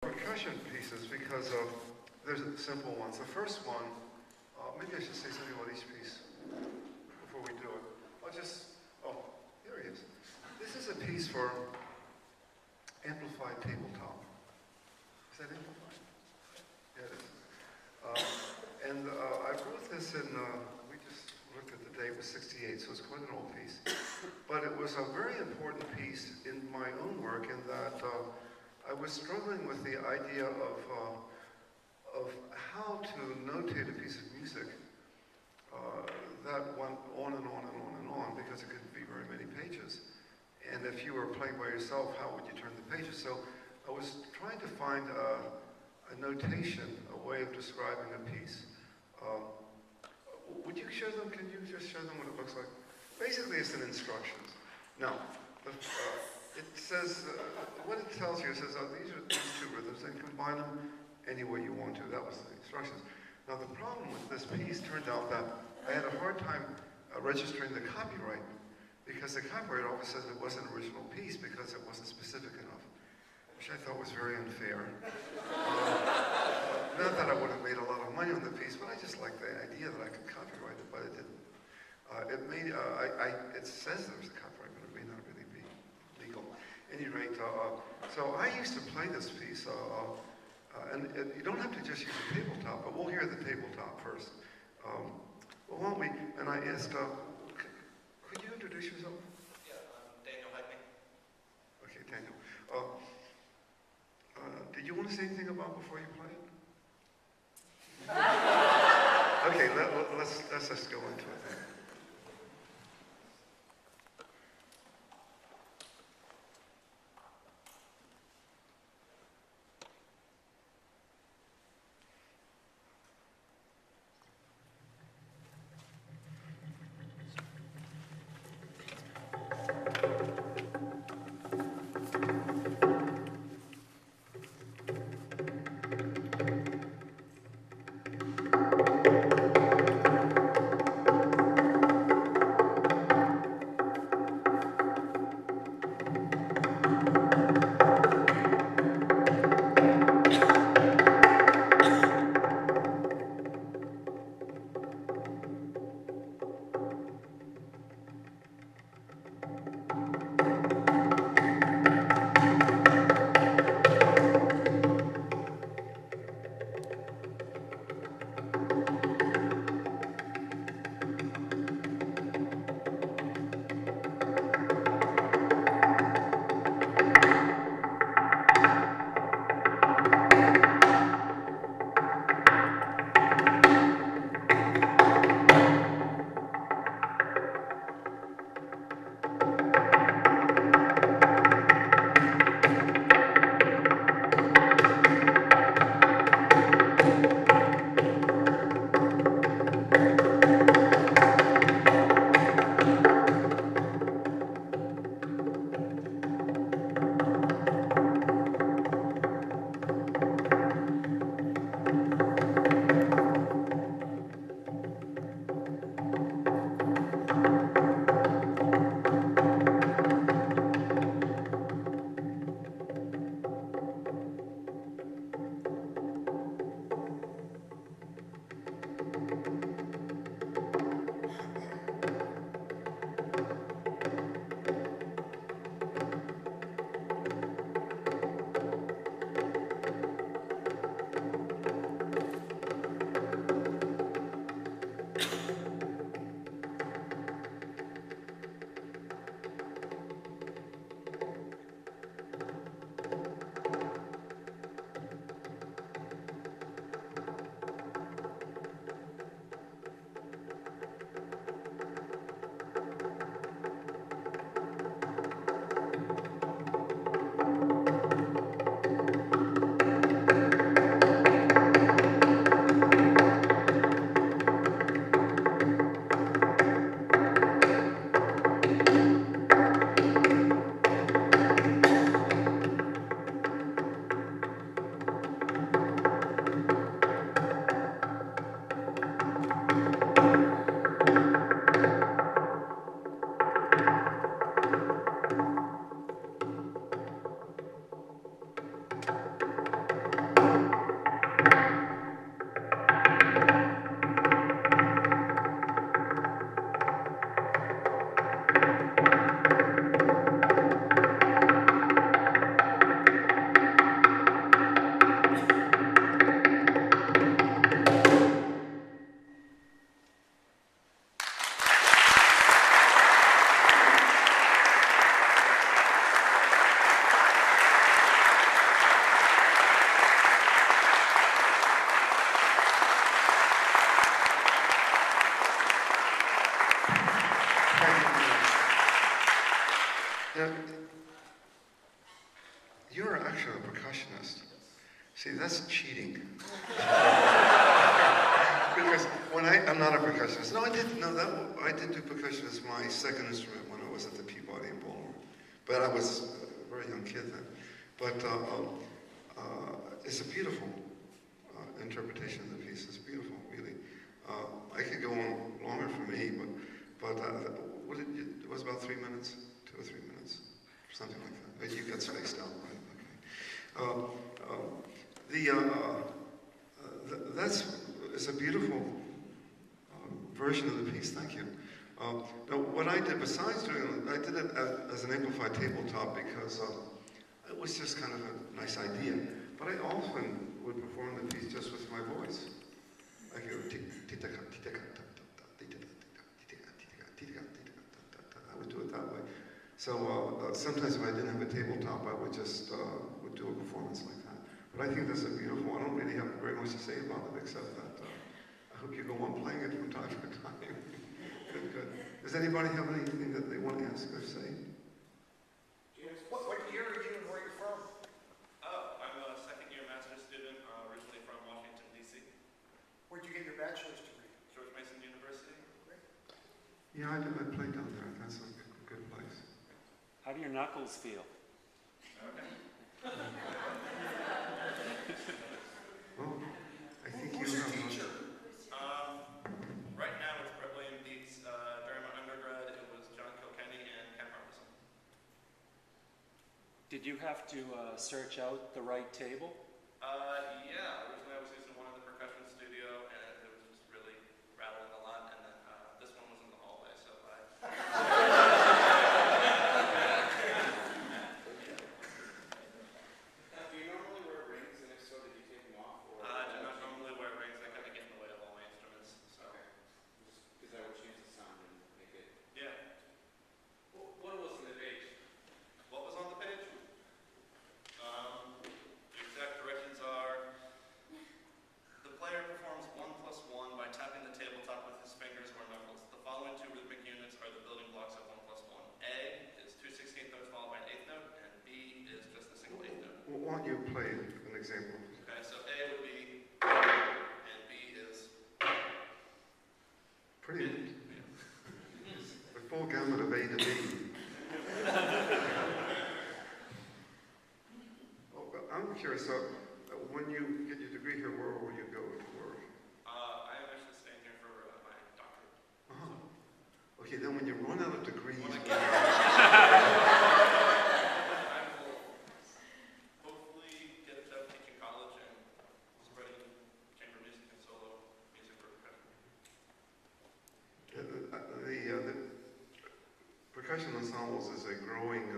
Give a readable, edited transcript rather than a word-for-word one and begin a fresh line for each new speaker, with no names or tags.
percussion pieces because of, there's simple ones. The first one, maybe I should say something about each piece before we do it. Here he is. This is a piece for Amplified Tabletop. Is that amplified? Yeah, it is. I wrote this in, we just looked at the date, it was 68, so it's quite an old piece. But it was a very important piece in my own work in that I was struggling with the idea of how to notate a piece of music that went on and on and on and on, because it could be very many pages. And if you were playing by yourself, how would you turn the pages? So I was trying to find a notation, a way of describing a piece. Would you show them, can you just show them what it looks like? Basically, it's an instructions. Now, it says, what it tells you, it says, these are these two rhythms, and combine them any way you want to. That was the instructions. Now, the problem with this piece turned out that I had a hard time registering the copyright, because the copyright office says it wasn't an original piece because it wasn't specific enough, which I thought was very unfair. Not that I would have made a lot of money on the piece, but I just liked the idea that I could copyright it, but it didn't. It says there's a copyright, but it may not really be legal. At any rate, so I used to play this piece, and you don't have to just use the tabletop, but we'll hear the tabletop first. Well, why don't we, and I asked, could you introduce yourself?
Yeah, Daniel Heidman.
Okay, Daniel. Did you want to say anything about before you play it? Okay, let's just go into it then. Now, you're actually a percussionist. See, that's cheating. Because when I'm not a percussionist. No, I did do percussion as my second instrument when I was at the Peabody in Baltimore. But I was a very young kid then. But it's a beautiful interpretation of the piece. It's beautiful, really. I could go on longer for me, but it was about 3 minutes, 2 or 3 minutes, something like that. You got spaced out, right? Okay. It's a beautiful version of the piece. Thank you. Now, what I did besides doing it, I did it as an amplified tabletop because it was just kind of a nice idea. But I often would perform the piece just with my voice. I could go I would do it that way. So sometimes if I didn't have a tabletop, I would just would do a performance like that. But I think that's a beautiful. I don't really have very much to say about it except that I hope you go on playing it from time to time. Good. Does anybody have anything that they want to ask or say?
What year are you and where are you from?
Oh, I'm a second-year master's student, originally from Washington, D.C.
Where'd you get your bachelor's degree?
George Mason University.
Yeah, I played down there. That's a good place.
How do your knuckles feel?
Okay.
Well, I think
Who's
you
your
have.
teacher?
Right now it's Brett William Dietz. During my undergrad, it was John Kilkenny and Ken Harbison.
Did you have to search out the right table?
Yeah. Originally I was using one in the percussion studio, and it was just really rattling a lot. And then this one was in the hallway, so I.
Do you normally wear rings, and if so, did you take them off? Or
I do not normally wear rings. They kind of get in the way of all my instruments. So.
because that would change the sound and make it.
Yeah.
What was on the page?
What was on the page? The exact directions are: the player performs 1+1 by tapping the tabletop with his fingers or knuckles. The following two rhythmic units are the building blocks of 1+1. A is 2/16 notes followed by an eighth note, and B is just a single eighth note.
Well, why don't you play an example?
Okay, so A would be, and B is.
Pretty.
Yeah.
The full gamut of A to B. I'm curious, when you get your degree here, where will you go to work?
I am actually staying here for my doctorate.
Uh-huh. Okay, then when you run out of degrees,
When I get I will hopefully get a job teaching college and spreading chamber music and solo music for percussion.
the percussion ensembles is a growing